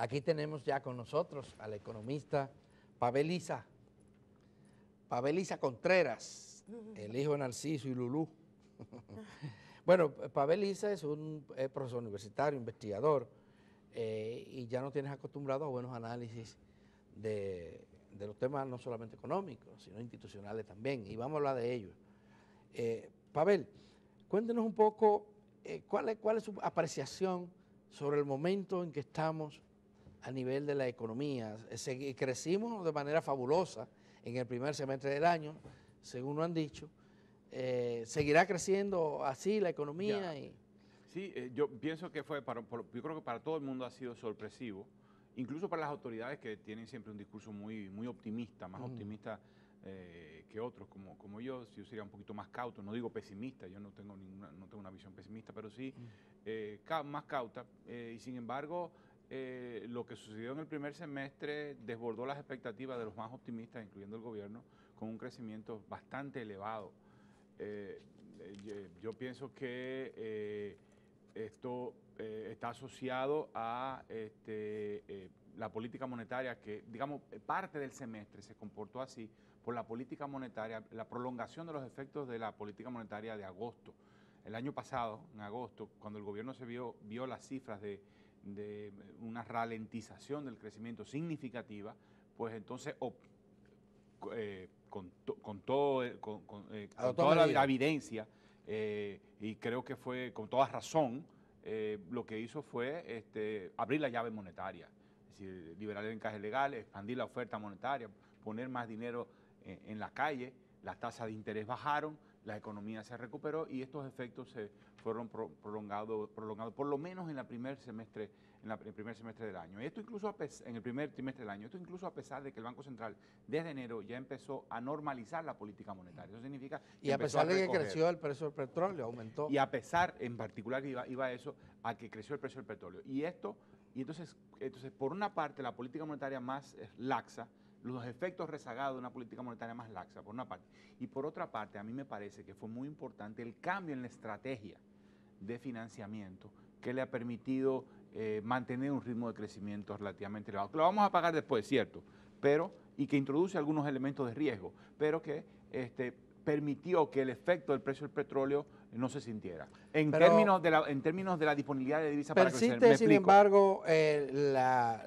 Aquí tenemos ya con nosotros al economista Pavel Isa Contreras, el hijo de Narciso y Lulú. Bueno, Pavel Isa es un profesor universitario, investigador, y ya nos tienes acostumbrado a buenos análisis de los temas no solamente económicos, sino institucionales también, y vamos a hablar de ellos. Pavel, cuéntenos un poco cuál es su apreciación sobre el momento en que estamos a nivel de la economía. Crecimos de manera fabulosa en el primer semestre del año, según nos han dicho. ¿Seguirá creciendo así la economía? Sí, yo pienso que yo creo que para todo el mundo ha sido sorpresivo, incluso para las autoridades que tienen siempre un discurso muy optimista, más optimista que otros, como yo sería un poquito más cauto, no digo pesimista, yo no tengo una visión pesimista, pero sí más cauta, y sin embargo lo que sucedió en el primer semestre desbordó las expectativas de los más optimistas, incluyendo el gobierno, con un crecimiento bastante elevado. Yo pienso que esto está asociado a la política monetaria que, digamos, parte del semestre se comportó así por la política monetaria, la prolongación de los efectos de la política monetaria de agosto. El año pasado, en agosto, cuando el gobierno vio las cifras de una ralentización del crecimiento significativa, pues entonces con toda la evidencia, y creo que fue con toda razón, lo que hizo fue abrir la llave monetaria, es decir, liberar el encaje legal, expandir la oferta monetaria, poner más dinero en la calle, las tasas de interés bajaron, la economía se recuperó y estos efectos se fueron prolongados por lo menos en el primer semestre del año. Esto incluso en el primer trimestre del año, esto incluso a pesar de que el Banco Central desde enero ya empezó a normalizar la política monetaria. Eso significa que y a pesar de que creció el precio del petróleo, aumentó. Y a pesar, en particular, iba eso, a que creció el precio del petróleo. Y entonces, por una parte, la política monetaria más laxa, los efectos rezagados de una política monetaria más laxa, por una parte. Y por otra parte, a mí me parece que fue muy importante el cambio en la estrategia de financiamiento que le ha permitido mantener un ritmo de crecimiento relativamente elevado. Que lo vamos a pagar después, cierto, y que introduce algunos elementos de riesgo, pero que permitió que el efecto del precio del petróleo no se sintiera. En términos de la disponibilidad de divisas para crecer, persiste, sin embargo,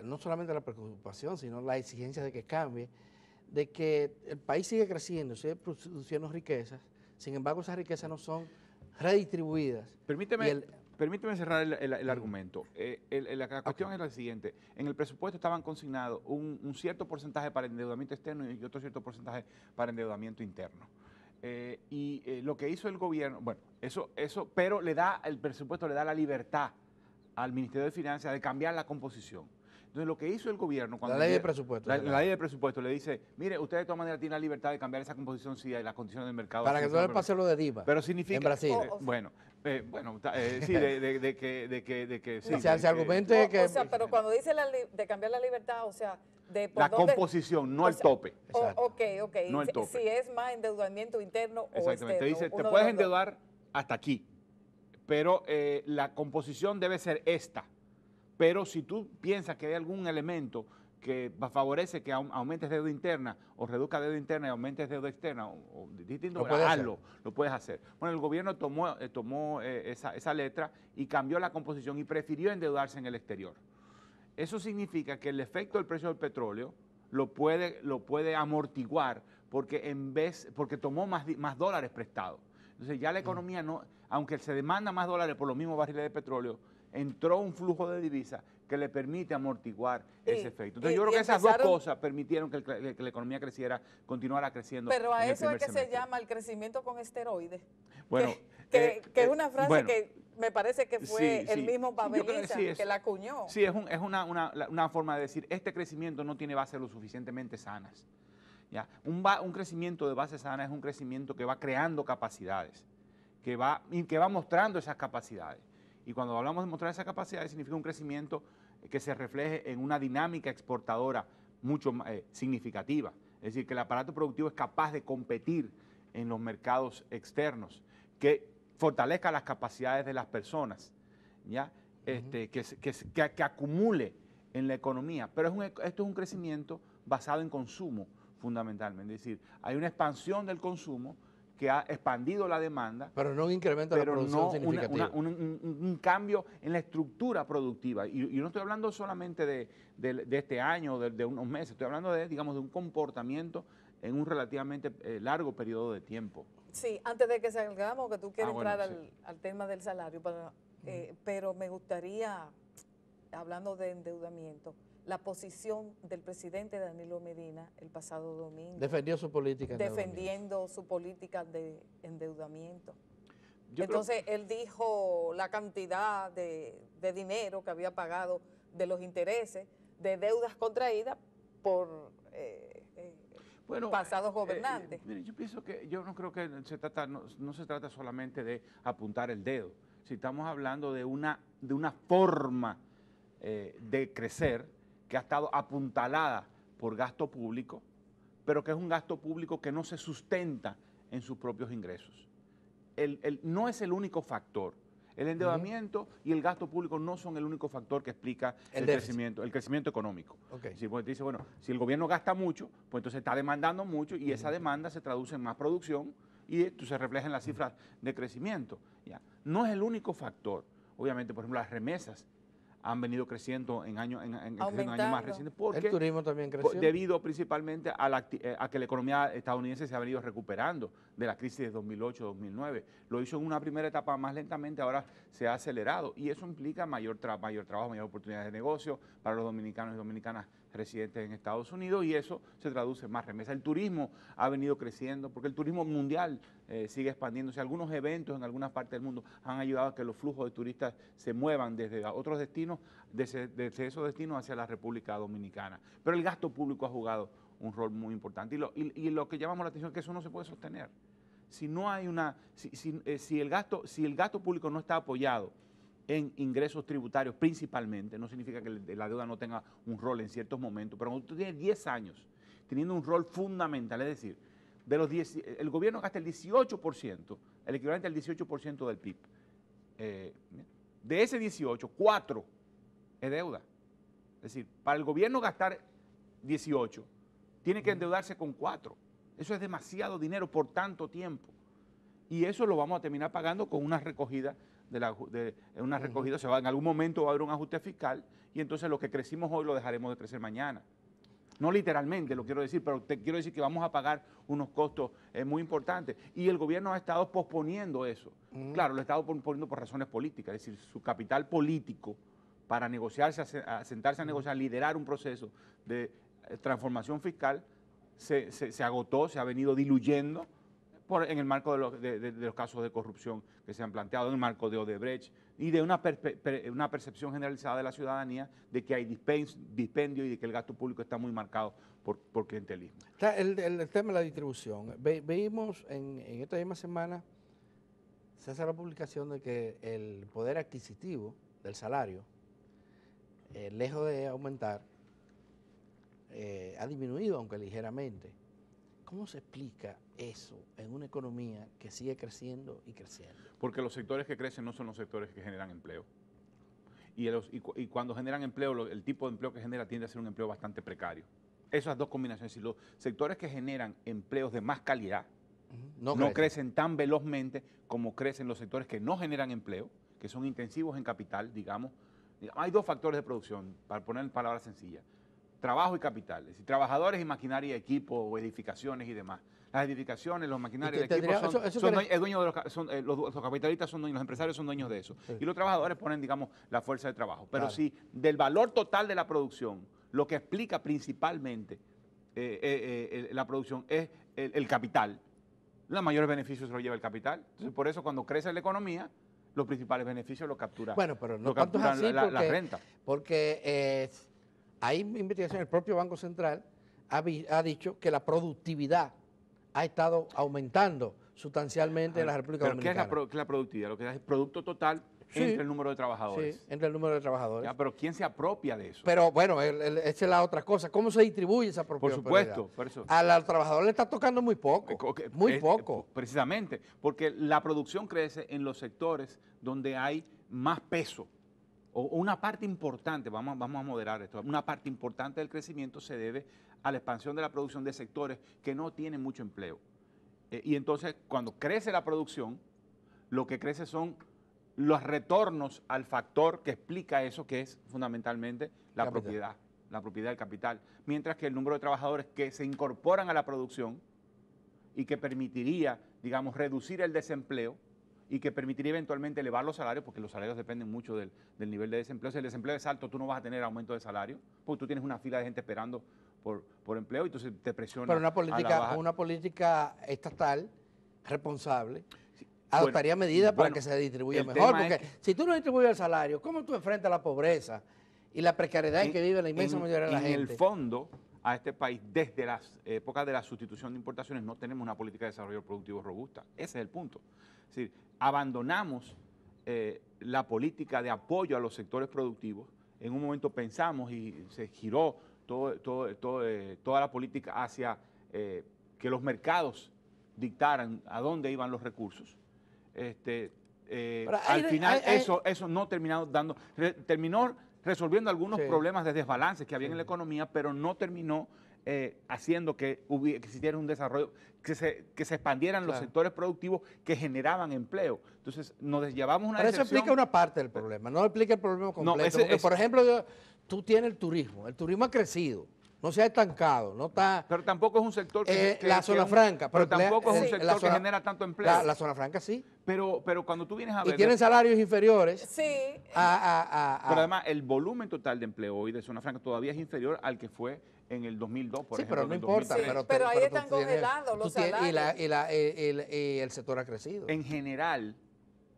no solamente la preocupación, sino la exigencia de que cambie, de que el país sigue creciendo, sigue produciendo riquezas, sin embargo esas riquezas no son redistribuidas. Permíteme cerrar el argumento. La cuestión es la siguiente. En el presupuesto estaban consignados un cierto porcentaje para endeudamiento externo y otro cierto porcentaje para endeudamiento interno. Lo que hizo el gobierno, bueno, pero el presupuesto le da la libertad al Ministerio de Finanzas de cambiar la composición. Entonces, lo que hizo el gobierno... La ley de presupuesto. La ley de presupuesto le dice, mire, usted de todas maneras tiene la libertad de cambiar esa composición si hay las condiciones del mercado. Para que no le pase lo de Diva. Pero significa... En Brasil. Sí, de que... Sí, se argumente que... O sea, pero cuando dice de cambiar la libertad, o sea... La composición, no el tope. Ok. No el tope. Si es más endeudamiento interno o externo. Exactamente. Te dice, te puedes endeudar hasta aquí, pero la composición debe ser esta. Pero si tú piensas que hay algún elemento que favorece que aumentes deuda interna o reduzca deuda interna y aumentes deuda externa, o distinto, hazlo, lo puedes hacer. Bueno, el gobierno tomó esa letra y cambió la composición y prefirió endeudarse en el exterior. Eso significa que el efecto del precio del petróleo lo puede amortiguar porque tomó más dólares prestados. Entonces ya la economía aunque se demanda más dólares por los mismos barriles de petróleo, entró un flujo de divisas que le permite amortiguar ese efecto. Entonces yo creo que esas dos cosas permitieron que la economía continuara creciendo. Pero a eso es que se llama el crecimiento con esteroides. Bueno, que es una frase que me parece que fue el mismo Pavel Isa que la acuñó. Sí, es una forma de decir, este crecimiento no tiene bases lo suficientemente sanas. ¿Ya? Un crecimiento de base sana es un crecimiento que va creando capacidades, que va mostrando esas capacidades. Y cuando hablamos de mostrar esas capacidades, significa un crecimiento que se refleje en una dinámica exportadora mucho significativa. Es decir, que el aparato productivo es capaz de competir en los mercados externos, que fortalezca las capacidades de las personas, ¿ya? Que acumule en la economía, pero esto es un crecimiento basado en consumo fundamentalmente, es decir, hay una expansión del consumo que ha expandido la demanda, pero no un incremento de la producción significativo. Un cambio en la estructura productiva. Y no estoy hablando solamente de este año, de unos meses, estoy hablando digamos, de un comportamiento en un relativamente largo periodo de tiempo. Sí, antes de que salgamos, que tú quieres entrar al tema del salario, pero me gustaría, hablando de endeudamiento, la posición del presidente Danilo Medina el pasado domingo. Defendió su política de defendiendo su política de endeudamiento. Entonces, él dijo la cantidad de dinero que había pagado de los intereses de deudas contraídas por pasados gobernantes. Mire, yo pienso que, yo no creo que no se trata solamente de apuntar el dedo. Si estamos hablando de una forma de crecer que ha estado apuntalada por gasto público, pero que es un gasto público que no se sustenta en sus propios ingresos. No es el único factor. El endeudamiento y el gasto público no son el único factor que explica el crecimiento económico. Okay. Si pues dice, bueno, si el gobierno gasta mucho, pues entonces está demandando mucho y esa demanda se traduce en más producción y esto se refleja en las cifras de crecimiento. ¿Ya? No es el único factor. Obviamente, por ejemplo, las remesas han venido creciendo en años más recientes. Porque el turismo también creció. Debido principalmente a que la economía estadounidense se ha venido recuperando de la crisis de 2008-2009. Lo hizo en una primera etapa más lentamente, ahora se ha acelerado y eso implica mayor trabajo, mayor oportunidades de negocio para los dominicanos y dominicanas residentes en Estados Unidos y eso se traduce en más remesas. El turismo ha venido creciendo porque el turismo mundial sigue expandiéndose. Algunos eventos en algunas partes del mundo han ayudado a que los flujos de turistas se muevan desde otros destinos, desde esos destinos hacia la República Dominicana. Pero el gasto público ha jugado un rol muy importante y lo que llamamos la atención es que eso no se puede sostener. Si no hay si el gasto público no está apoyado en ingresos tributarios principalmente, no significa que la deuda no tenga un rol en ciertos momentos, pero cuando tú tienes 10 años teniendo un rol fundamental, es decir, el gobierno gasta el 18%, el equivalente al 18% del PIB. De ese 18, 4 es deuda. Es decir, para el gobierno gastar 18, tiene que endeudarse con 4. Eso es demasiado dinero por tanto tiempo. Y eso lo vamos a terminar pagando con una recogida en algún momento va a haber un ajuste fiscal y entonces lo que crecimos hoy lo dejaremos de crecer mañana. No literalmente lo quiero decir, pero te quiero decir que vamos a pagar unos costos muy importantes. Y el gobierno ha estado posponiendo eso. Claro, lo ha estado posponiendo por razones políticas, es decir, su capital político para negociarse, sentarse a negociar, liderar un proceso de transformación fiscal se agotó, se ha venido diluyendo en el marco de los casos de corrupción que se han planteado, en el marco de Odebrecht y de una percepción generalizada de la ciudadanía de que hay dispendio y de que el gasto público está muy marcado por clientelismo. El tema de la distribución. Veímos en esta misma semana, se hace la publicación de que el poder adquisitivo del salario, lejos de aumentar, ha disminuido, aunque ligeramente. ¿Cómo se explica eso en una economía que sigue creciendo y creciendo? Porque los sectores que crecen no son los sectores que generan empleo. Y cuando generan empleo, el tipo de empleo que genera tiende a ser un empleo bastante precario. Esas dos combinaciones, si los sectores que generan empleos de más calidad no crecen tan velozmente como crecen los sectores que no generan empleo, que son intensivos en capital, digamos. Hay dos factores de producción, para poner en palabras sencillas. Trabajo y capital, es decir, trabajadores y maquinaria, equipo o edificaciones y demás. Las edificaciones, los maquinarios y equipos los capitalistas son dueños, los empresarios son dueños de eso. Sí. Y los trabajadores ponen, digamos, la fuerza de trabajo. Pero si del valor total de la producción, lo que explica principalmente la producción es el capital, los mayores beneficios se los lleva el capital. Entonces, por eso cuando crece la economía, los principales beneficios los captura. Bueno, pero no tanto es así la renta. Porque hay investigación, el propio Banco Central ha dicho que la productividad ha estado aumentando sustancialmente en la República Dominicana. ¿Qué es la productividad? Lo que es el producto total entre el número de trabajadores. Sí, entre el número de trabajadores. Ya, pero ¿quién se apropia de eso? Pero bueno, esa es la otra cosa. ¿Cómo se distribuye esa propiedad? Por supuesto, por eso. Al trabajador le está tocando muy poco, muy poco. Precisamente, porque la producción crece en los sectores donde hay más peso o una parte importante, vamos a moderar esto, una parte importante del crecimiento se debe a la expansión de la producción de sectores que no tienen mucho empleo. Y entonces, cuando crece la producción, lo que crece son los retornos al factor que explica eso, que es fundamentalmente la propiedad del capital. Mientras que el número de trabajadores que se incorporan a la producción y que permitiría, digamos, reducir el desempleo y que permitiría eventualmente elevar los salarios, porque los salarios dependen mucho del nivel de desempleo. Si el desempleo es alto, tú no vas a tener aumento de salario, porque tú tienes una fila de gente esperando por empleo y entonces te presiona. Pero una política estatal responsable adoptaría medidas para que se distribuya mejor, porque si tú no distribuyes el salario, ¿cómo tú enfrentas la pobreza y la precariedad en que vive la inmensa mayoría de la gente? En el fondo, a este país, desde las épocas de la sustitución de importaciones, no tenemos una política de desarrollo productivo robusta. Ese es el punto. Es decir, abandonamos la política de apoyo a los sectores productivos. En un momento pensamos y se giró toda la política hacia que los mercados dictaran a dónde iban los recursos. Al final eso no terminó resolviendo algunos problemas de desbalances que había en la economía, pero no terminó haciendo que existiera un desarrollo, que se expandieran los sectores productivos que generaban empleo. Entonces, nos llevamos una Pero eso explica una parte del problema, no explica el problema completo. Porque, por ejemplo, tú tienes el turismo ha crecido, no se ha estancado, no está... Pero tampoco es un sector que la zona franca. Pero tampoco es un sector que genera tanto empleo. La zona franca sí. Pero cuando tú vienes a ver... Y tienen salarios inferiores. Sí. Pero además, el volumen total de empleo hoy de zona franca todavía es inferior al que fue en el 2002, por ejemplo. Pero no importa. Pero ahí están congelados los salarios. Y el sector ha crecido. En general,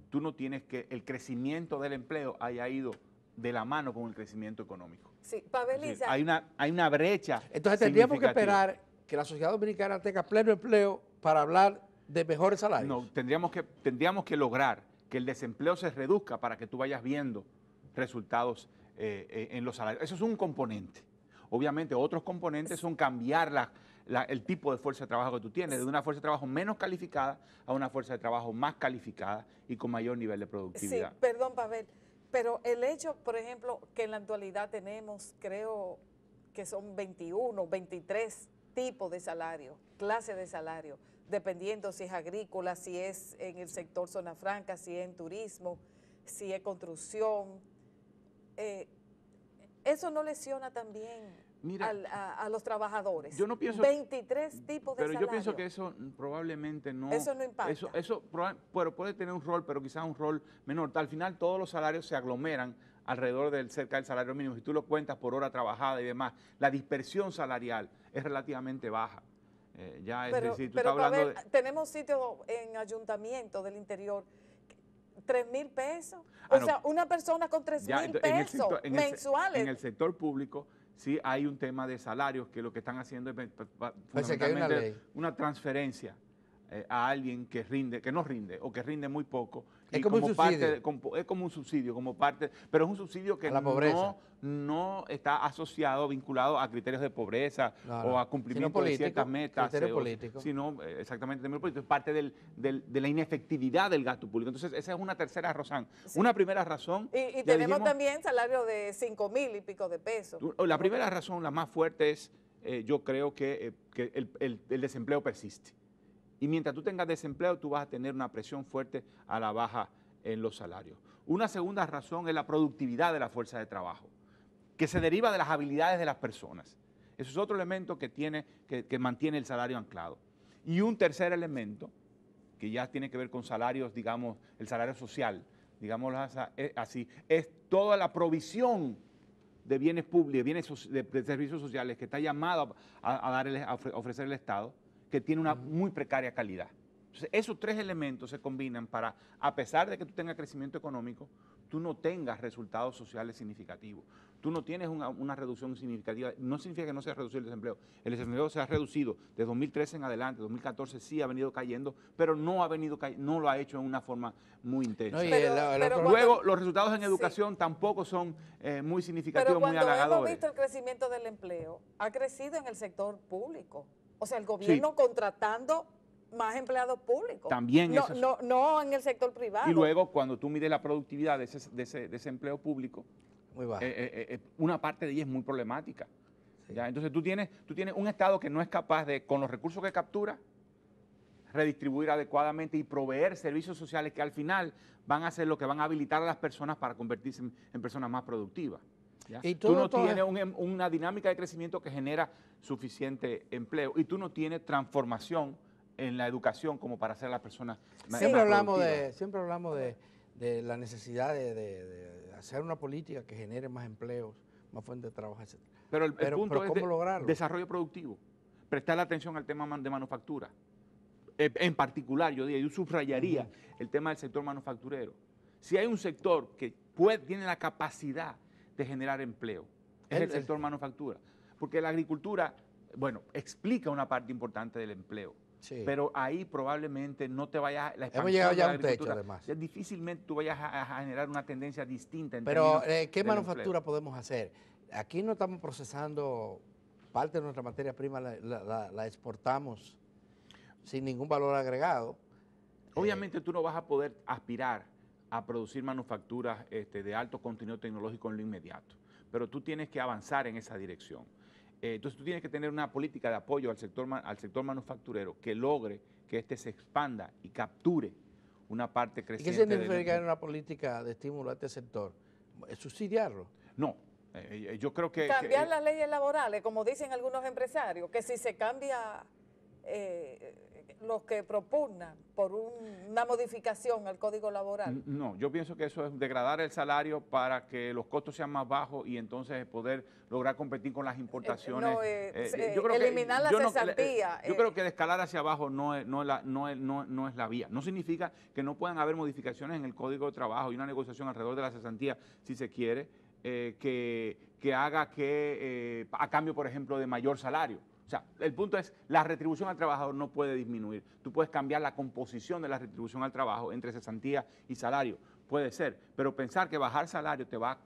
tú no tienes que el crecimiento del empleo haya ido de la mano con el crecimiento económico. Sí, Pavel Lisa. Hay una brecha. Entonces tendríamos que esperar que la sociedad dominicana tenga pleno empleo para hablar de mejores salarios. No, tendríamos que lograr que el desempleo se reduzca para que tú vayas viendo resultados en los salarios. Eso es un componente. Obviamente otros componentes son cambiar el tipo de fuerza de trabajo que tú tienes, de una fuerza de trabajo menos calificada a una fuerza de trabajo más calificada y con mayor nivel de productividad. Sí, perdón, Pavel. Pero el hecho, por ejemplo, que en la actualidad tenemos, creo que son 21, 23 tipos de salario, clases de salario, dependiendo si es agrícola, si es en el sector zona franca, si es en turismo, si es construcción. Eso no lesiona también a los trabajadores. Yo no pienso, 23 tipos de salario. Pero yo pienso que eso probablemente no... Eso no impacta. Eso puede tener un rol, pero quizás un rol menor. Al final todos los salarios se aglomeran alrededor cerca del salario mínimo. Si tú lo cuentas por hora trabajada y demás, la dispersión salarial es relativamente baja. Tenemos sitios en ayuntamientos del interior, 3,000 pesos. O sea, una persona con 3,000 pesos mensuales. En el sector público sí hay un tema de salarios que lo que están haciendo es fundamentalmente una transferencia a alguien que no rinde o que rinde muy poco. Es como un subsidio. Es como un subsidio, como parte, pero es un subsidio que no está asociado, vinculado a criterios de pobreza o a cumplimiento de ciertas metas. Sino exactamente es parte de la inefectividad del gasto público. Entonces, esa es una tercera razón. Sí. Una primera razón. Y tenemos también salario de 5,000 y pico de pesos. La primera razón, la más fuerte, es yo creo que el desempleo persiste. Y mientras tú tengas desempleo, tú vas a tener una presión fuerte a la baja en los salarios. Una segunda razón es la productividad de la fuerza de trabajo, que se deriva de las habilidades de las personas. Eso es otro elemento que mantiene el salario anclado. Y un tercer elemento, que ya tiene que ver con salarios, digamos, el salario social, digámoslo así, es toda la provisión de bienes públicos, de servicios sociales que está llamado a ofrecer el Estado, que tiene una muy precaria calidad. Entonces, esos tres elementos se combinan para, a pesar de que tú tengas crecimiento económico, tú no tengas resultados sociales significativos. Tú no tienes una reducción significativa. No significa que no se ha reducido el desempleo. El desempleo se ha reducido de 2013 en adelante. 2014 sí ha venido cayendo, pero no lo ha hecho en una forma muy intensa. Luego, los resultados en educación tampoco son muy significativos, muy halagadores. Pero cuando hemos visto el crecimiento del empleo, ha crecido en el sector público. O sea, el gobierno contratando más empleados públicos. También no, eso es- no en el sector privado. Y luego, cuando tú mides la productividad de ese empleo público, Muy bajo. una parte de ella es muy problemática. Sí. ¿Ya? Entonces tú tienes un Estado que no es capaz de, con los recursos que captura, redistribuir adecuadamente y proveer servicios sociales que al final van a ser lo que van a habilitar a las personas para convertirse en personas más productivas. ¿Ya? Y Tú no todo tienes una dinámica de crecimiento que genera suficiente empleo y tú no tienes transformación en la educación como para hacer a las personas más Siempre hablamos productivas. de la necesidad de hacer una política que genere más empleos, más fuentes de trabajo, etc. Pero el punto es ¿cómo lograrlo? desarrollo productivo, prestarle atención al tema de manufactura. En particular, yo subrayaría el tema del sector manufacturero. Si hay un sector que tiene la capacidad de generar empleo, es el sector manufactura. Porque la agricultura, bueno, explica una parte importante del empleo. Sí. Pero ahí probablemente no te vayas la Hemos llegado ya a de la un techo, agricultura, además. ya difícilmente tú vayas a generar una tendencia distinta en Pero, términos ¿qué del manufactura empleo. podemos hacer? Aquí no estamos procesando parte de nuestra materia prima, la exportamos sin ningún valor agregado. Obviamente tú no vas a poder aspirar a producir manufacturas de alto contenido tecnológico en lo inmediato, pero tú tienes que avanzar en esa dirección. Entonces tú tienes que tener una política de apoyo al sector manufacturero que logre que éste se expanda y capture una parte ¿Y creciente. qué significa una política de estímulo a este sector? ¿Subsidiarlo? No, yo creo que... Cambiar las leyes laborales, como dicen algunos empresarios, que si se cambia los que propugnan por una modificación al código laboral. No, yo pienso que eso es degradar el salario para que los costos sean más bajos y entonces poder lograr competir con las importaciones. Eliminar la cesantía. Yo creo que de escalar hacia abajo no es la vía. No significa que no puedan haber modificaciones en el Código de Trabajo y una negociación alrededor de la cesantía, si se quiere, que haga que, a cambio, por ejemplo, de mayor salario. O sea, el punto es, la retribución al trabajador no puede disminuir. Tú puedes cambiar la composición de la retribución al trabajo entre cesantía y salario. Puede ser, pero pensar que bajar salario te va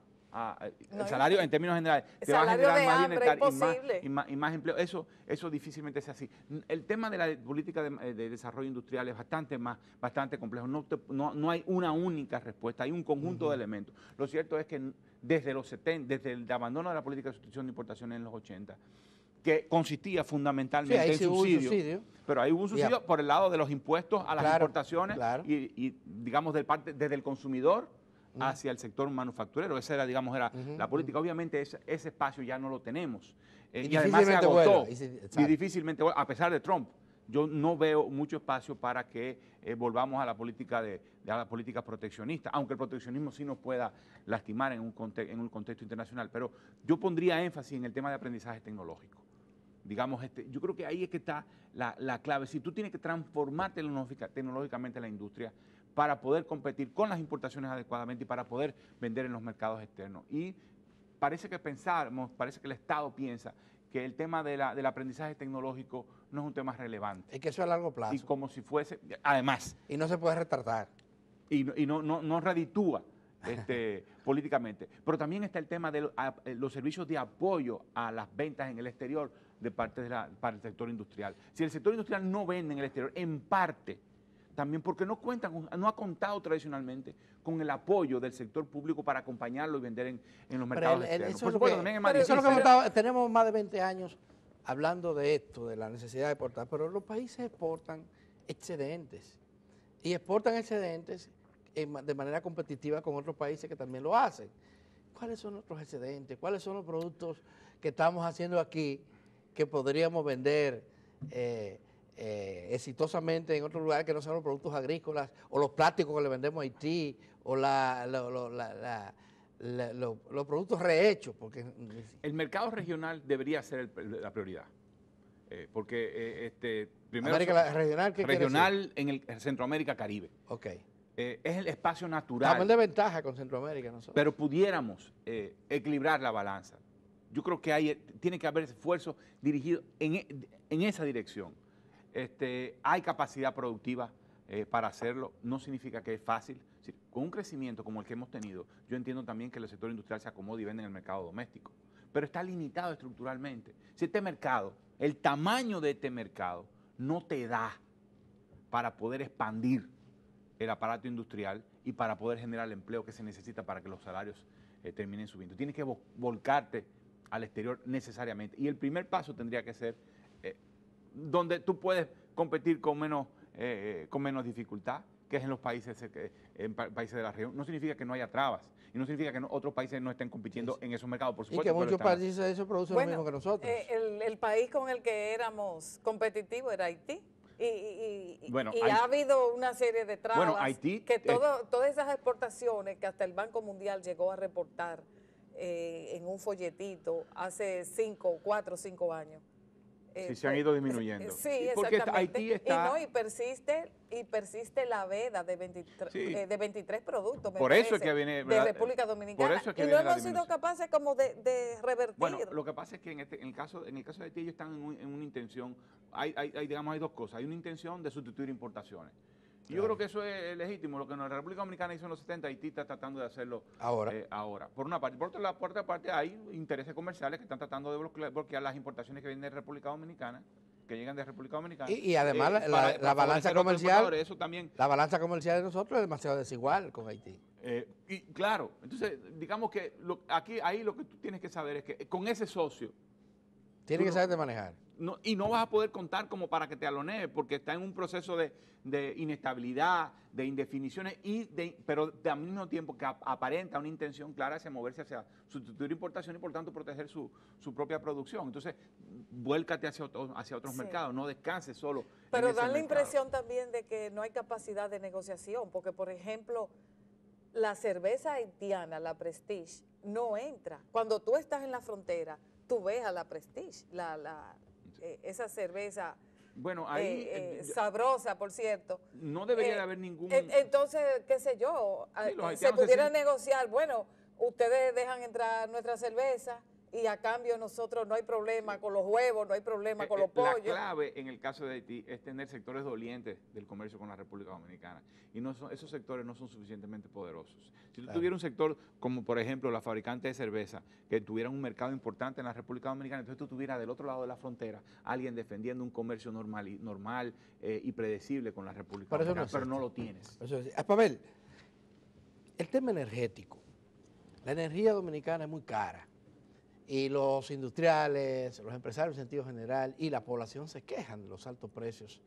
el salario en términos generales te va a generar más bienestar y más empleo. Eso difícilmente es así. El tema de la política de desarrollo industrial es bastante complejo. No hay una única respuesta, hay un conjunto de elementos. Lo cierto es que desde los 70, desde el abandono de la política de sustitución de importaciones en los 80, que consistía fundamentalmente en subsidio, pero ahí hubo un subsidio por el lado de los impuestos a las importaciones y digamos, desde el consumidor hacia el sector manufacturero. Esa era, digamos, la política. Obviamente ese espacio ya no lo tenemos. Y además se agotó. Y difícilmente, a pesar de Trump, yo no veo mucho espacio para que volvamos a la política a la política proteccionista, aunque el proteccionismo sí nos pueda lastimar en un contexto internacional. Pero yo pondría énfasis en el tema de aprendizaje tecnológico. Digamos, yo creo que ahí es que está la clave. Si tú tienes que transformar tecnológicamente la industria para poder competir con las importaciones adecuadamente y para poder vender en los mercados externos. Y parece que el Estado piensa que el tema del aprendizaje tecnológico no es un tema relevante. Es que eso es a largo plazo. Y como si fuese, además. Y no se puede retratar. Y no reditúa políticamente. Pero también está el tema de los servicios de apoyo a las ventas en el exterior de parte para el sector industrial. Si el sector industrial no vende en el exterior, en parte, también porque no ha contado tradicionalmente con el apoyo del sector público para acompañarlo y vender en los mercados externos. Por supuesto, también es más difícil. Tenemos más de 20 años hablando de esto, de la necesidad de exportar, pero los países exportan excedentes y exportan excedentes de manera competitiva con otros países que también lo hacen. ¿Cuáles son nuestros excedentes? ¿Cuáles son los productos que estamos haciendo aquí que podríamos vender exitosamente en otros lugares que no sean los productos agrícolas o los plásticos que le vendemos a Haití o los productos rehechos? Porque el mercado regional debería ser la prioridad. Porque primero regional en el Centroamérica Caribe. Okay. Es el espacio natural. Estamos en desventaja con Centroamérica nosotros. Pero pudiéramos equilibrar la balanza. Yo creo que tiene que haber esfuerzo dirigido en esa dirección. Hay capacidad productiva para hacerlo, no significa que es fácil. Es decir, con un crecimiento como el que hemos tenido, yo entiendo también que el sector industrial se acomode y vende en el mercado doméstico, pero está limitado estructuralmente. Si el tamaño de este mercado no te da para poder expandir el aparato industrial y para poder generar el empleo que se necesita para que los salarios terminen subiendo. Tienes que volcarte al exterior necesariamente. Y el primer paso tendría que ser donde tú puedes competir con menos dificultad, que es en los países, países de la región. No significa que no haya trabas y no significa que otros países no estén compitiendo en esos mercados, por supuesto. Y que muchos países de eso producen lo mismo que nosotros. El país con el que éramos competitivos era Haití. Y Haití, ha habido una serie de trabas. Bueno, Haití, que todas esas exportaciones que hasta el Banco Mundial llegó a reportar en un folletito hace 4 o 5 años. Sí, se han ido disminuyendo. Sí, porque exactamente. Haití está... Y persiste la veda de 23 productos, por eso es que viene, de República Dominicana. Por eso es que y no hemos sido capaces como de revertir. Bueno, lo que pasa es que en el caso de Haití ellos están en una intención, hay 2 cosas. Hay una intención de sustituir importaciones. Y yo creo que eso es legítimo. Lo que la República Dominicana hizo en los 70, Haití está tratando de hacerlo ahora. Por una parte. Por otra parte, hay intereses comerciales que están tratando de bloquear las importaciones que vienen de República Dominicana, que llegan de República Dominicana. Y además la balanza comercial, eso también, la balanza comercial de nosotros es demasiado desigual con Haití. Y claro, entonces digamos que ahí lo que tú tienes que saber es que con ese socio, tiene que saberte manejar. Y no vas a poder contar como para que te alonee, porque está en un proceso de inestabilidad, de indefiniciones, pero al mismo tiempo que aparenta una intención clara hacia moverse hacia sustituir importación y por tanto proteger su propia producción. Entonces, vuélcate hacia otros mercados, no descanses solo. Pero dan la impresión también de que no hay capacidad de negociación, porque por ejemplo, la cerveza haitiana, la Prestige, no entra. Cuando tú estás en la frontera, tú ves a la Prestige, esa cerveza sabrosa, por cierto. No debería de haber ningún... Entonces, qué sé yo, se pudiera negociar, bueno, ustedes dejan entrar nuestra cerveza y a cambio nosotros no hay problema con los huevos, no hay problema con los pollos. La clave en el caso de Haití es tener sectores dolientes del comercio con la República Dominicana y esos sectores no son suficientemente poderosos. Si tú tuvieras un sector como por ejemplo la fabricante de cerveza que tuviera un mercado importante en la República Dominicana, entonces tú tuvieras del otro lado de la frontera alguien defendiendo un comercio normal y predecible con la República Dominicana, pero no lo tienes. Pavel, el tema energético, la energía dominicana es muy cara. Y los industriales, los empresarios en sentido general y la población se quejan de los altos precios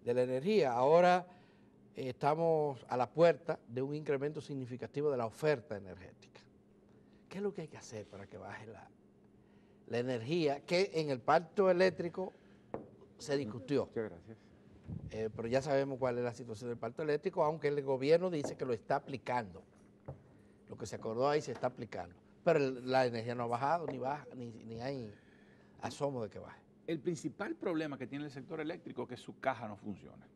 de la energía. Ahora estamos a la puerta de un incremento significativo de la oferta energética. ¿Qué es lo que hay que hacer para que baje la energía? Que en el pacto eléctrico se discutió. Muchas gracias. Pero ya sabemos cuál es la situación del pacto eléctrico, aunque el gobierno dice que lo está aplicando. Lo que se acordó ahí se está aplicando. Pero la energía no ha bajado, ni hay asomo de que baje. El principal problema que tiene el sector eléctrico es que su caja no funciona.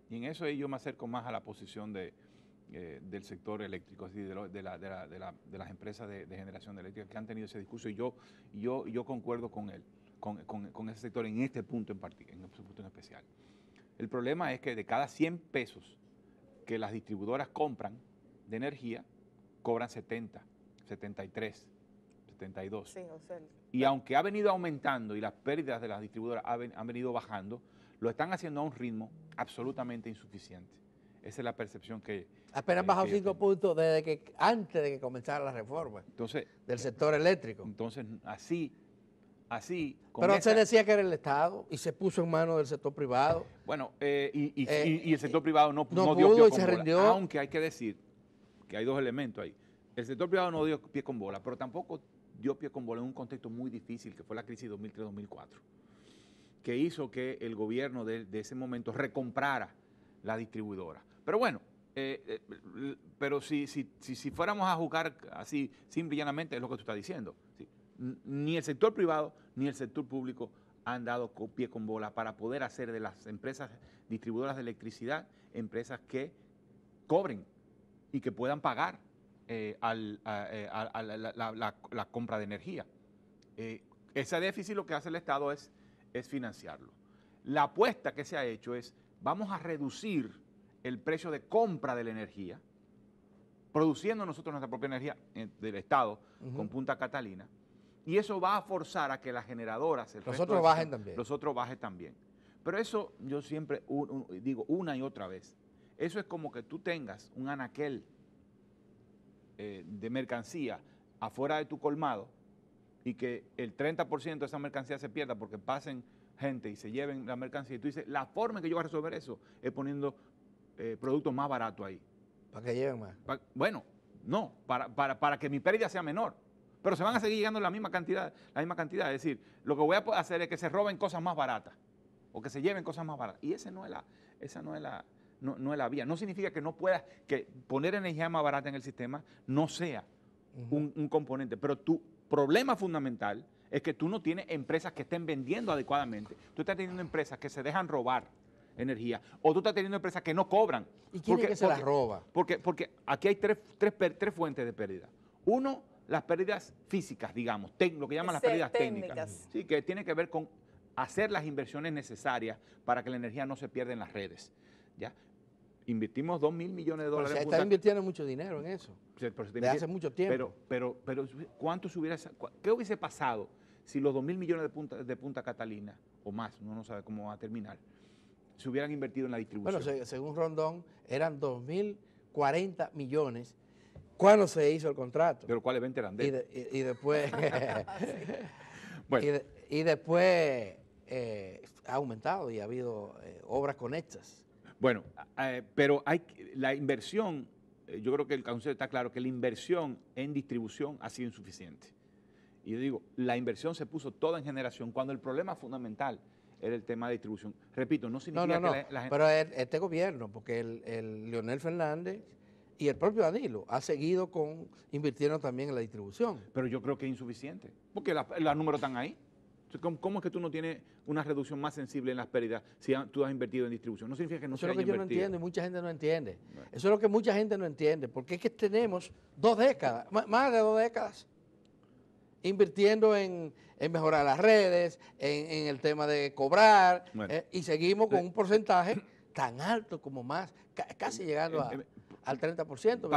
Y en eso yo me acerco más a la posición del sector eléctrico, así de las empresas de generación de eléctrica que han tenido ese discurso. Y yo concuerdo con él, con ese sector en este punto en especial. El problema es que de cada 100 pesos que las distribuidoras compran de energía, cobran 70. 73, 72. Sí, o sea, y aunque ha venido aumentando y las pérdidas de las distribuidoras han venido bajando, lo están haciendo a un ritmo absolutamente insuficiente. Esa es la percepción que... Apenas bajó 5 puntos antes de que comenzara la reforma del sector eléctrico. Entonces, así... Pero se decía que era el Estado y se puso en manos del sector privado. Bueno, y el sector privado no dio pudo pie y con se bola. rindió. Aunque hay que decir que hay 2 elementos ahí. El sector privado no dio pie con bola, pero tampoco dio pie con bola en un contexto muy difícil, que fue la crisis 2003-2004, que hizo que el gobierno de ese momento recomprara la distribuidora. Pero bueno, pero si fuéramos a jugar así, simple y llanamente, es lo que tú estás diciendo. ¿Sí? Ni el sector privado ni el sector público han dado pie con bola para poder hacer de las empresas distribuidoras de electricidad empresas que cobren y que puedan pagar la compra de energía. Ese déficit lo que hace el Estado es financiarlo. La apuesta que se ha hecho es, vamos a reducir el precio de compra de la energía, produciendo nosotros nuestra propia energía del Estado con Punta Catalina, y eso va a forzar a que las generadoras, los otros bajen también. Pero eso yo siempre digo una y otra vez. Eso es como que tú tengas un anaquel de mercancía afuera de tu colmado y que el 30% de esa mercancía se pierda porque pasen gente y se lleven la mercancía. Y tú dices, la forma en que yo voy a resolver eso es poniendo productos más baratos ahí. Para que lleven más. Bueno, no, para que mi pérdida sea menor. Pero se van a seguir llegando la misma cantidad. Es decir, lo que voy a hacer es que se roben cosas más baratas o que se lleven cosas más baratas. Y esa no es la vía. No significa que no puedas, que poner energía más barata en el sistema no sea un componente. Pero tu problema fundamental es que tú no tienes empresas que estén vendiendo adecuadamente. Tú estás teniendo empresas que se dejan robar energía, o tú estás teniendo empresas que no cobran. ¿Y quién es que se las roba? Porque aquí hay tres fuentes de pérdida. Uno, las pérdidas físicas, digamos, lo que llaman las pérdidas técnicas. Sí, que tiene que ver con hacer las inversiones necesarias para que la energía no se pierda en las redes. ¿Ya? Invertimos 2.000 millones de dólares. Se está invirtiendo mucho dinero en eso. De hace mucho tiempo. Pero ¿qué hubiese pasado si los 2.000 millones de Punta Catalina, o más, uno no sabe cómo va a terminar, se hubieran invertido en la distribución? Bueno, según Rondón, eran 2.040 millones cuando se hizo el contrato. Pero ¿cuáles 20 eran de él? Y después, bueno. y después ha aumentado y ha habido obras conexas. Bueno, pero la inversión, yo creo que el Consejo está claro que la inversión en distribución ha sido insuficiente. Y yo digo, la inversión se puso toda en generación cuando el problema fundamental era el tema de distribución. Repito, no significa que la gente... Pero este gobierno, porque el Leonel Fernández y el propio Danilo ha seguido invirtiendo también en la distribución. Pero yo creo que es insuficiente, porque los números están ahí. ¿Cómo es que tú no tienes una reducción más sensible en las pérdidas si tú has invertido en distribución? No significa que no se haya invertido. Eso es lo que yo no entiendo y mucha gente no entiende. Bueno. Eso es lo que mucha gente no entiende, porque es que tenemos 2 décadas, más de 2 décadas, invirtiendo en mejorar las redes, en el tema de cobrar, bueno, y seguimos con un porcentaje tan alto como más, casi llegando al 30%.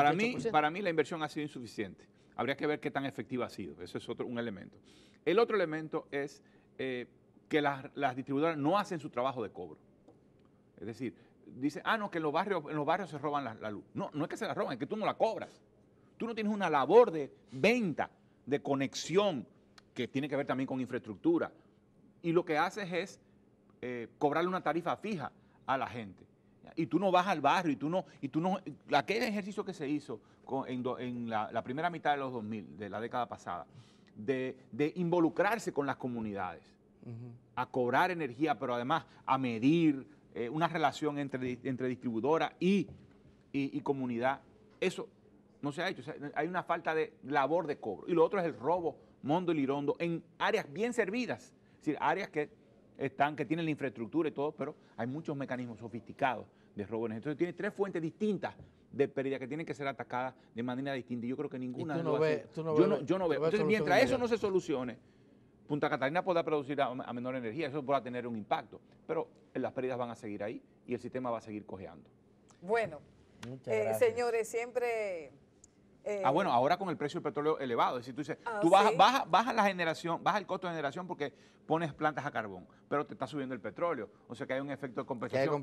Para mí la inversión ha sido insuficiente. Habría que ver qué tan efectiva ha sido. Eso es un elemento. El otro elemento es que las distribuidoras no hacen su trabajo de cobro. Es decir, dicen, no, que en los barrios se roban la luz. No, no es que se la roban, es que tú no la cobras. Tú no tienes una labor de venta, de conexión, que tiene que ver también con infraestructura. Y lo que haces es cobrarle una tarifa fija a la gente. Y tú no vas al barrio, aquel ejercicio que se hizo en la primera mitad de los 2000, de la década pasada, de involucrarse con las comunidades, a cobrar energía, pero además a medir una relación entre distribuidora y comunidad, eso no se ha hecho. O sea, hay una falta de labor de cobro. Y lo otro es el robo mondo y lirondo en áreas bien servidas, es decir, áreas que tienen la infraestructura y todo, pero hay muchos mecanismos sofisticados de robo. Entonces tiene 3 fuentes distintas de pérdida que tienen que ser atacadas de manera distinta. Y yo creo que ninguna yo no veo. Entonces, mientras eso no se solucione, Punta Catalina podrá producir a menor energía, eso podrá tener un impacto, pero las pérdidas van a seguir ahí y el sistema va a seguir cojeando. Bueno, señores, siempre... bueno, ahora con el precio del petróleo elevado, es decir, tú dices, tú bajas la generación, bajas el costo de generación porque pones plantas a carbón, pero te está subiendo el petróleo, o sea que hay un efecto de compensación.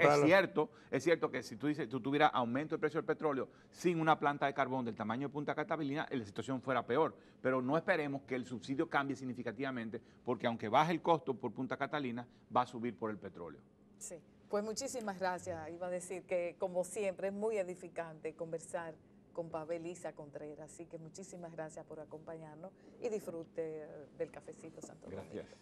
Es cierto que si tú tuvieras aumento del precio del petróleo sin una planta de carbón del tamaño de Punta Catalina, la situación fuera peor, pero no esperemos que el subsidio cambie significativamente, porque aunque baje el costo por Punta Catalina, va a subir por el petróleo. Sí, pues muchísimas gracias. Iba a decir que, como siempre, es muy edificante conversar con Pavel Isa Contreras. Así que muchísimas gracias por acompañarnos y disfrute del cafecito Santo Domingo. Gracias.